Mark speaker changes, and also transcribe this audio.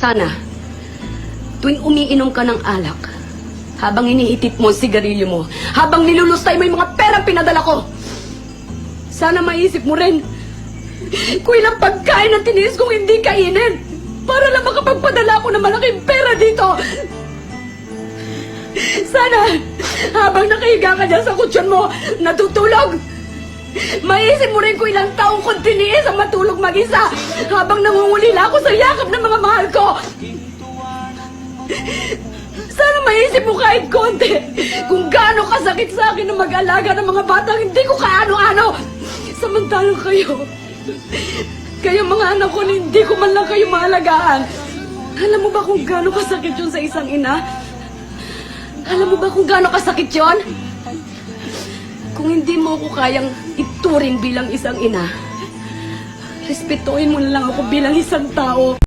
Speaker 1: Sana, tuwing umiinom ka ng alak, habang iniitit mo ang sigarilyo mo, habang nilulustay mo yung mga perang pinadala ko, sana maisip mo rin kung ilang pagkain ang tiniis kong hindi kainin para lang makapagpadala ako ng malaking pera dito. Sana, habang nakahiga ka dyan sa kutsyon mo, natutulog, maisip mo rin kung ilang taong kong tiniis ang matulog mag-isa habang nangungulila ako sa yakap ng mga mahal ko. Sana maisip mo kahit konti kung gaano kasakit sa akin na mag-alaga ng mga batang hindi ko kaano-ano. Samantalang kayo mga anak ko, hindi ko man lang kayo maalagaan. Alam mo ba kung gaano kasakit yun sa isang ina? Alam mo ba kung gaano kasakit yun? Kung hindi mo ako kayang ituring bilang isang ina, respetuhin mo na lang ako bilang isang tao.